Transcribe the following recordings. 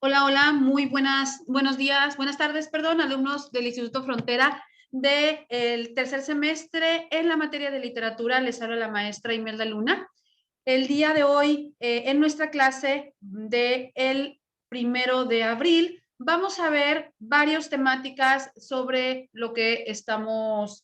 Hola, hola, muy buenos días, buenas tardes, perdón, alumnos del Instituto Frontera del tercer semestre en la materia de literatura. Les habla la maestra Imelda Luna. El día de hoy, en nuestra clase del 1 de abril, vamos a ver varias temáticas sobre lo que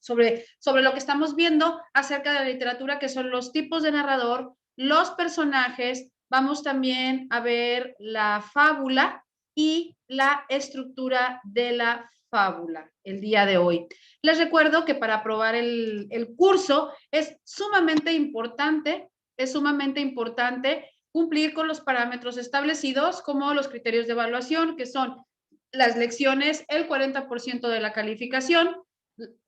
sobre lo que estamos viendo acerca de la literatura, que son los tipos de narrador, los personajes. Vamos también a ver la fábula y la estructura de la fábula el día de hoy. Les recuerdo que para aprobar el curso es sumamente importante cumplir con los parámetros establecidos como los criterios de evaluación, que son las lecciones, el 40% de la calificación,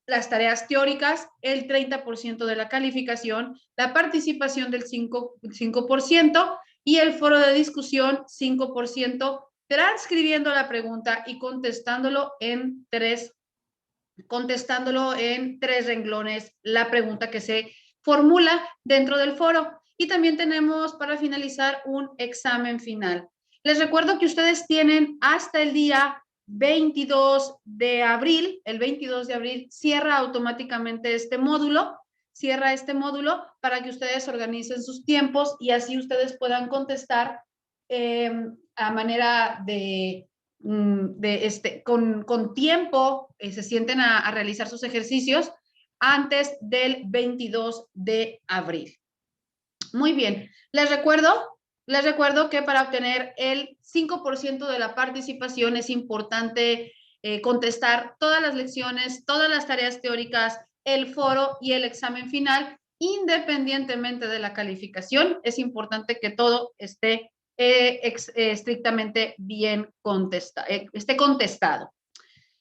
las tareas teóricas, el 30% de la calificación, la participación del 5% y el foro de discusión 5%, transcribiendo la pregunta y contestándolo en tres renglones la pregunta que se formula dentro del foro. Y también tenemos para finalizar un examen final. Les recuerdo que ustedes tienen hasta el día 22 de abril. El 22 de abril cierra automáticamente cierra este módulo para que ustedes organicen sus tiempos y así ustedes puedan contestar a manera con tiempo, se sienten a realizar sus ejercicios antes del 22 de abril. Muy bien, les recuerdo que para obtener el 5% de la participación es importante contestar todas las lecciones, todas las tareas teóricas, el foro y el examen final, independientemente de la calificación. Es importante que todo esté estrictamente bien esté contestado.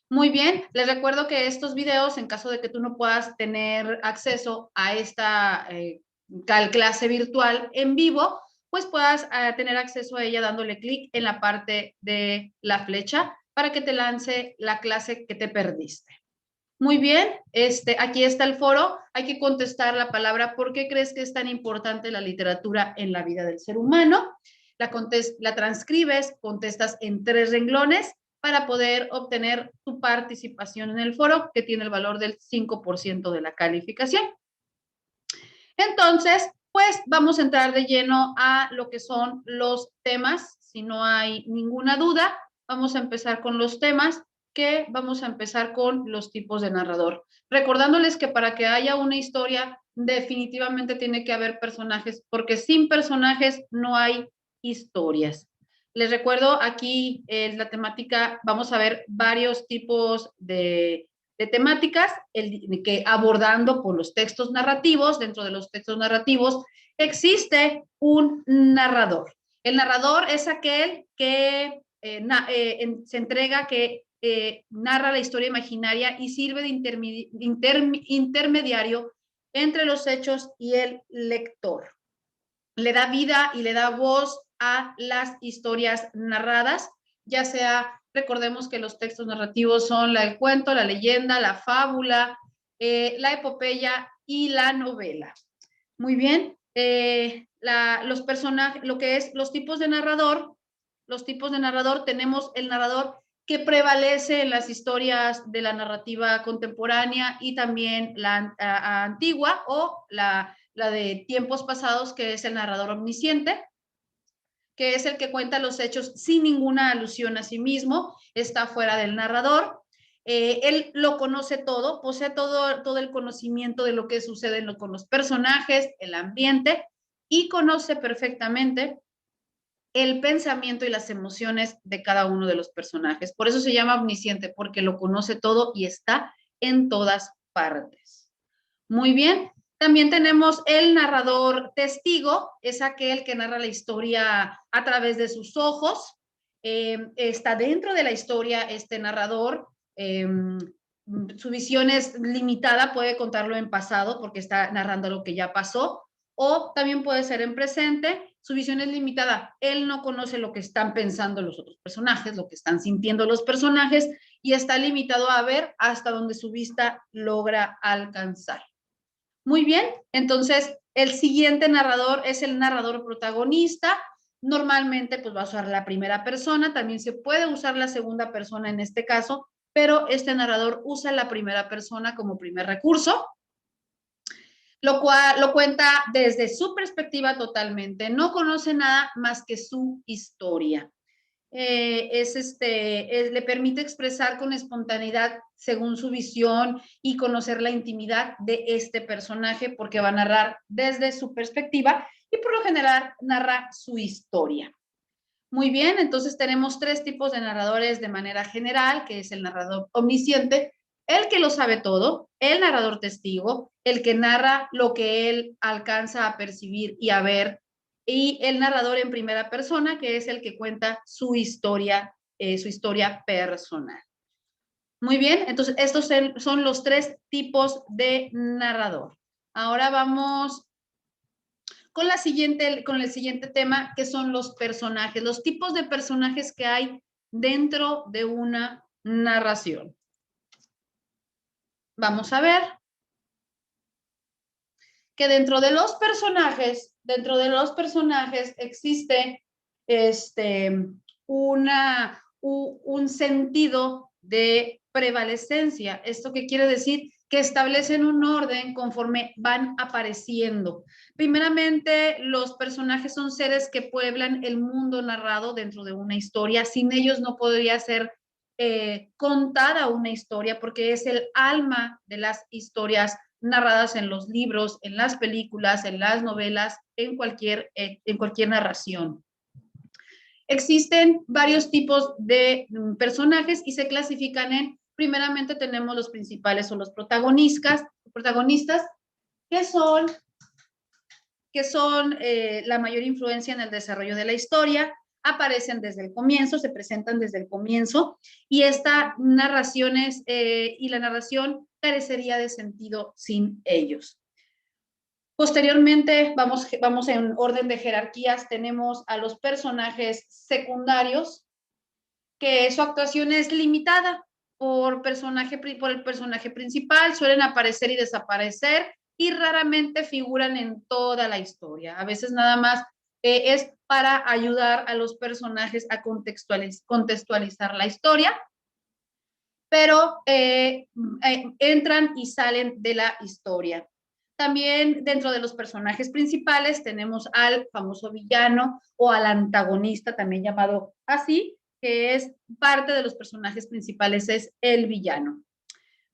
Muy bien, les recuerdo que estos videos, en caso de que tú no puedas tener acceso a esta clase virtual en vivo, pues puedas tener acceso a ella dándole clic en la parte de la flecha para que te lance la clase que te perdiste. Muy bien, aquí está el foro. Hay que contestar la palabra ¿por qué crees que es tan importante la literatura en la vida del ser humano? La transcribes, contestas en 3 renglones para poder obtener tu participación en el foro, que tiene el valor del 5% de la calificación. Entonces, pues vamos a entrar de lleno a lo que son los temas. Si no hay ninguna duda, vamos a empezar con los temas, que vamos a empezar con los tipos de narrador. Recordándoles que para que haya una historia, definitivamente tiene que haber personajes, porque sin personajes no hay historias. Les recuerdo aquí la temática, vamos a ver varios tipos de temáticas, que abordando por los textos narrativos. Dentro de los textos narrativos existe un narrador. El narrador es aquel que se entrega, que narra la historia imaginaria y sirve de intermediario entre los hechos y el lector. Le da vida y le da voz a las historias narradas, ya sea, recordemos que los textos narrativos son el cuento, la leyenda, la fábula, la epopeya y la novela. Muy bien, los personajes, lo que es los tipos de narrador, tenemos el narrador que prevalece en las historias de la narrativa contemporánea y también la antigua o la de tiempos pasados, que es el narrador omnisciente, que es el que cuenta los hechos sin ninguna alusión a sí mismo, está fuera del narrador. Él lo conoce todo, posee todo el conocimiento de lo que sucede con los personajes, el ambiente, y conoce perfectamente el pensamiento y las emociones de cada uno de los personajes. Por eso se llama omnisciente, porque lo conoce todo y está en todas partes. Muy bien. También tenemos el narrador testigo, es aquel que narra la historia a través de sus ojos. Está dentro de la historia este narrador. Su visión es limitada, puede contarlo en pasado porque está narrando lo que ya pasó, o también puede ser en presente. Su visión es limitada, él no conoce lo que están pensando los otros personajes, lo que están sintiendo los personajes, y está limitado a ver hasta donde su vista logra alcanzar. Muy bien, entonces el siguiente narrador es el narrador protagonista. Normalmente pues va a usar la primera persona, también se puede usar la segunda persona en este caso, pero este narrador usa la primera persona como primer recurso, lo cual lo cuenta desde su perspectiva totalmente, no conoce nada más que su historia. Le permite expresar con espontaneidad según su visión y conocer la intimidad de este personaje porque va a narrar desde su perspectiva y por lo general narra su historia. Muy bien, entonces tenemos tres tipos de narradores de manera general, que es el narrador omnisciente, el que lo sabe todo, el narrador testigo, el que narra lo que él alcanza a percibir y a ver, y el narrador en primera persona, que es el que cuenta su historia personal. Muy bien, entonces estos son los tres tipos de narrador. Ahora vamos con el siguiente tema, que son los personajes, los tipos de personajes que hay dentro de una narración. Vamos a ver que dentro de los personajes existe un sentido de prevalecencia. ¿Esto qué quiere decir? Que establecen un orden conforme van apareciendo. Primeramente, los personajes son seres que pueblan el mundo narrado dentro de una historia. Sin ellos no podría ser contada una historia porque es el alma de las historias narradas en los libros, en las películas, en las novelas, en cualquier narración. Existen varios tipos de personajes y se clasifican en, primeramente tenemos los principales o los protagonistas que son la mayor influencia en el desarrollo de la historia, aparecen desde el comienzo, se presentan desde el comienzo, y esta narraciones y la narración carecería de sentido sin ellos. Posteriormente, vamos en orden de jerarquías, tenemos a los personajes secundarios, que su actuación es limitada por el personaje principal, suelen aparecer y desaparecer y raramente figuran en toda la historia. A veces nada más es para ayudar a los personajes a contextualizar la historia, pero entran y salen de la historia. También dentro de los personajes principales tenemos al famoso villano o al antagonista, también llamado así, que es parte de los personajes principales, es el villano.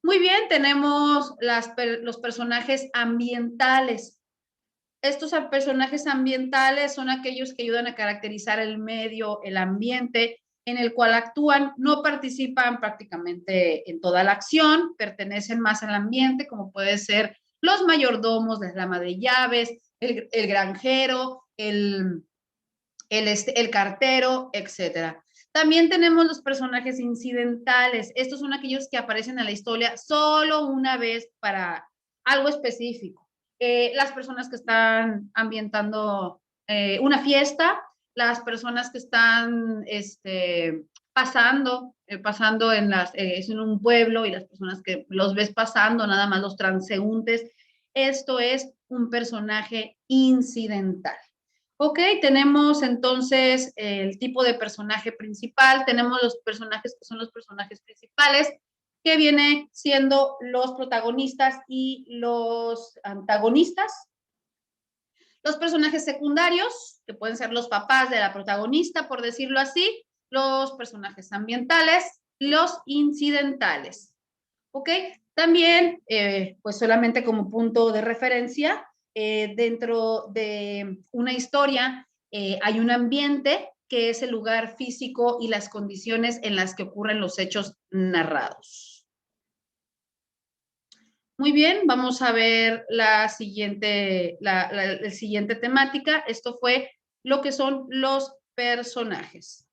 Muy bien, tenemos los personajes ambientales. Estos personajes ambientales son aquellos que ayudan a caracterizar el medio, el ambiente en el cual actúan, no participan prácticamente en toda la acción, pertenecen más al ambiente, como puede ser los mayordomos, la dama de llaves, el granjero, el cartero, etcétera. También tenemos los personajes incidentales. Estos son aquellos que aparecen en la historia solo una vez para algo específico. Las personas que están ambientando una fiesta, las personas que están pasando en un pueblo y las personas que los ves pasando, nada más los transeúntes. Esto es un personaje incidental. Ok, tenemos entonces el tipo de personaje principal, tenemos los personajes que son los personajes principales, que viene siendo los protagonistas y los antagonistas. Los personajes secundarios, que pueden ser los papás de la protagonista, por decirlo así, los personajes ambientales, los incidentales. ¿Ok? También, pues solamente como punto de referencia, dentro de una historia hay un ambiente que es el lugar físico y las condiciones en las que ocurren los hechos narrados. Muy bien, vamos a ver la siguiente temática. Esto fue lo que son los personajes.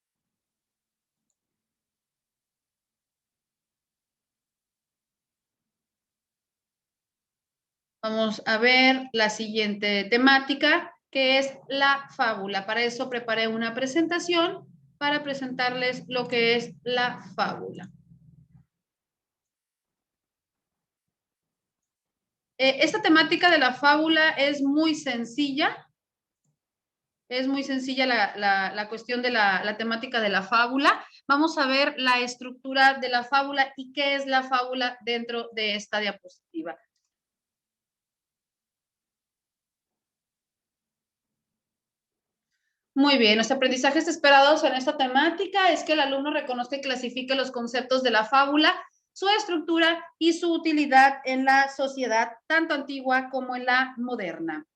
Vamos a ver la siguiente temática, que es la fábula. Para eso preparé una presentación para presentarles lo que es la fábula. Esta temática de la fábula es muy sencilla. Es muy sencilla la cuestión de la temática de la fábula. Vamos a ver la estructura de la fábula y qué es la fábula dentro de esta diapositiva. Muy bien, los aprendizajes esperados en esta temática es que el alumno reconozca y clasifique los conceptos de la fábula, su estructura y su utilidad en la sociedad, tanto antigua como en la moderna.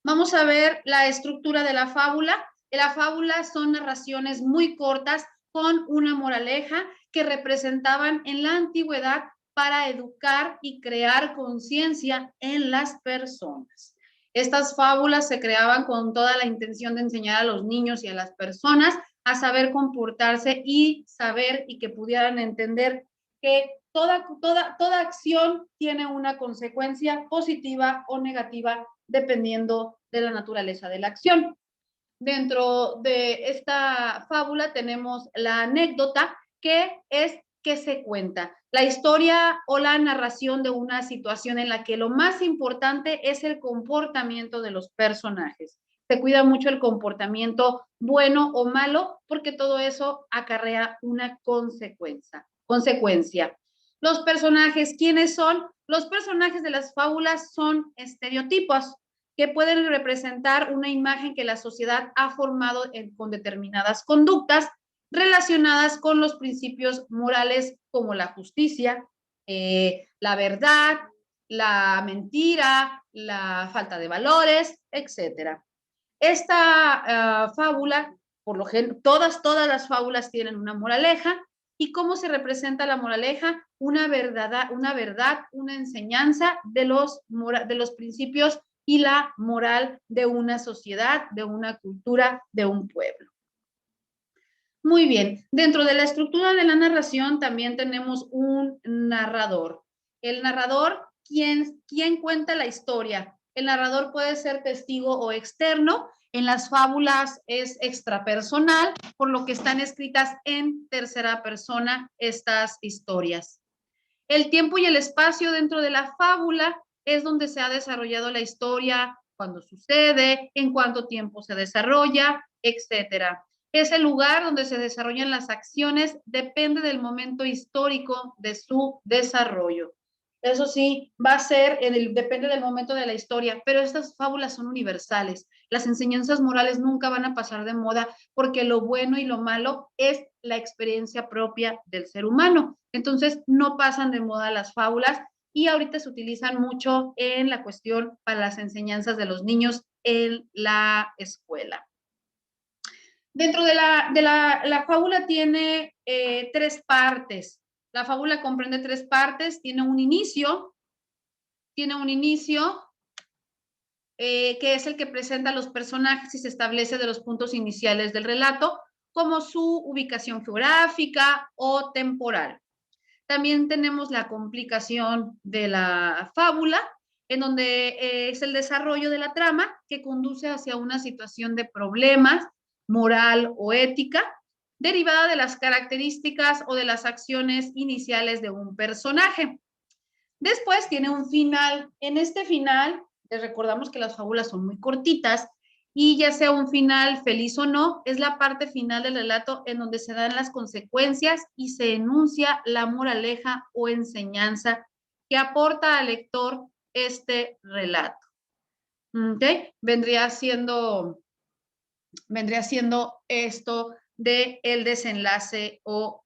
Vamos a ver la estructura de la fábula. La fábula son narraciones muy cortas con una moraleja que representaban en la antigüedad para educar y crear conciencia en las personas. Estas fábulas se creaban con toda la intención de enseñar a los niños y a las personas a saber comportarse y saber y que pudieran entender que toda acción tiene una consecuencia positiva o negativa dependiendo de la naturaleza de la acción. Dentro de esta fábula tenemos la anécdota, que es que se cuenta la historia o la narración de una situación en la que lo más importante es el comportamiento de los personajes. Se cuida mucho el comportamiento bueno o malo porque todo eso acarrea una consecuencia. Los personajes, ¿quiénes son? Los personajes de las fábulas son estereotipos que pueden representar una imagen que la sociedad ha formado con determinadas conductas relacionadas con los principios morales como la justicia, la verdad, la mentira, la falta de valores, etc. Esta fábula, por lo general, todas las fábulas tienen una moraleja. ¿Y cómo se representa la moraleja? Una verdad, una enseñanza de los principios y la moral de una sociedad, de una cultura, de un pueblo. Muy bien, dentro de la estructura de la narración también tenemos un narrador. El narrador, ¿quién cuenta la historia? El narrador puede ser testigo o externo. En las fábulas es extrapersonal, por lo que están escritas en tercera persona estas historias. El tiempo y el espacio dentro de la fábula es donde se ha desarrollado la historia, cuándo sucede, en cuánto tiempo se desarrolla, etcétera. Es el lugar donde se desarrollan las acciones, depende del momento histórico de su desarrollo. Eso sí, va a ser, depende del momento de la historia, pero estas fábulas son universales. Las enseñanzas morales nunca van a pasar de moda porque lo bueno y lo malo es la experiencia propia del ser humano. Entonces, no pasan de moda las fábulas y ahorita se utilizan mucho en la cuestión para las enseñanzas de los niños en la escuela. Dentro de la fábula tiene tres partes. La fábula comprende tres partes, tiene un inicio, que es el que presenta a los personajes y se establece de los puntos iniciales del relato, como su ubicación geográfica o temporal. También tenemos la complicación de la fábula, en donde es el desarrollo de la trama que conduce hacia una situación de problemas moral o ética, derivada de las características o de las acciones iniciales de un personaje. Después tiene un final. En este final, les recordamos que las fábulas son muy cortitas y ya sea un final feliz o no, es la parte final del relato en donde se dan las consecuencias y se enuncia la moraleja o enseñanza que aporta al lector este relato. ¿Okay? Vendría siendo esto de el desenlace o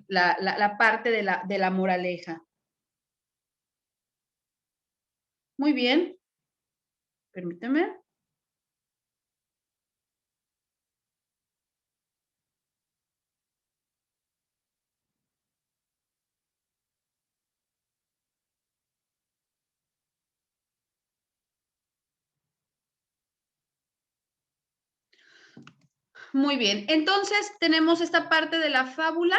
la parte de la moraleja. Muy bien. Permíteme. Muy bien, entonces tenemos esta parte de la fábula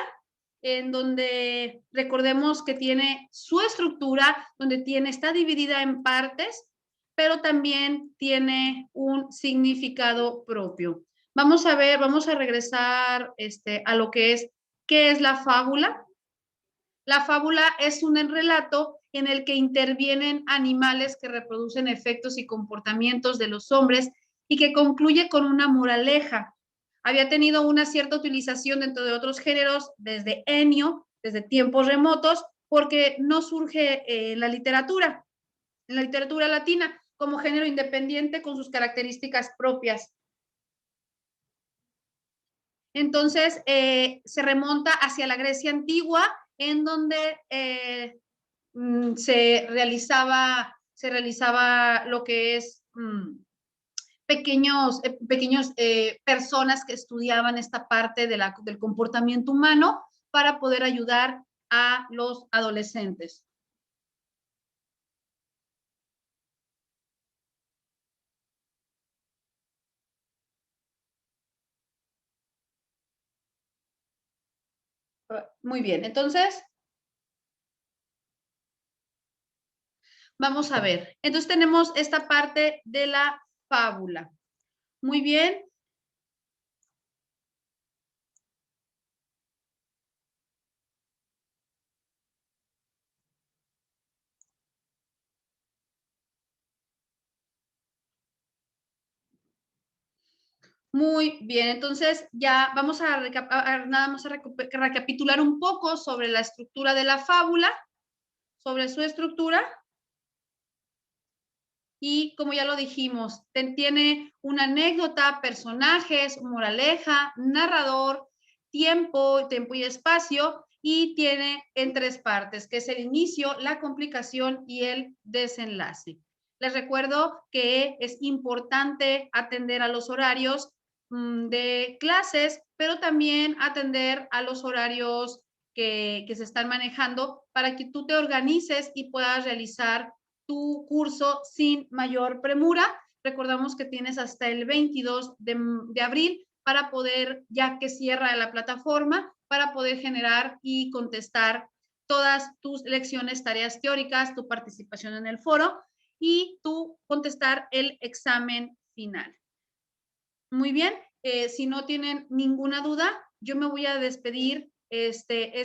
en donde recordemos que tiene su estructura, donde está dividida en partes, pero también tiene un significado propio. Vamos a ver, vamos a regresar a lo que es, ¿qué es la fábula? La fábula es un relato en el que intervienen animales que reproducen efectos y comportamientos de los hombres y que concluye con una moraleja. Había tenido una cierta utilización dentro de otros géneros desde Ennio, desde tiempos remotos, porque no surge en la literatura latina, como género independiente con sus características propias. Entonces, se remonta hacia la Grecia antigua, en donde se realizaba lo que es pequeños personas que estudiaban esta parte del comportamiento humano para poder ayudar a los adolescentes. Muy bien, entonces vamos a ver. Entonces tenemos esta parte de la fábula. Muy bien. Muy bien, entonces ya vamos a, nada más a recapitular un poco sobre la estructura de la fábula, sobre su estructura. Y como ya lo dijimos, tiene una anécdota, personajes, moraleja, narrador, tiempo y espacio, y tiene en 3 partes, que es el inicio, la complicación y el desenlace. Les recuerdo que es importante atender a los horarios de clases, pero también atender a los horarios que se están manejando para que tú te organices y puedas realizar tu curso sin mayor premura. Recordamos que tienes hasta el 22 de abril para poder, ya que cierra la plataforma, para poder generar y contestar todas tus lecciones, tareas teóricas, tu participación en el foro y tú contestar el examen final. Muy bien, si no tienen ninguna duda, yo me voy a despedir. Es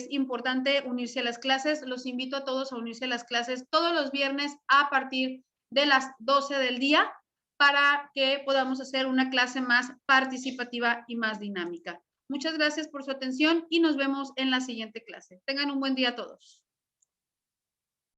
importante unirse a las clases. Los invito a todos a unirse a las clases todos los viernes a partir de las 12 del día para que podamos hacer una clase más participativa y más dinámica. Muchas gracias por su atención y nos vemos en la siguiente clase. Tengan un buen día a todos.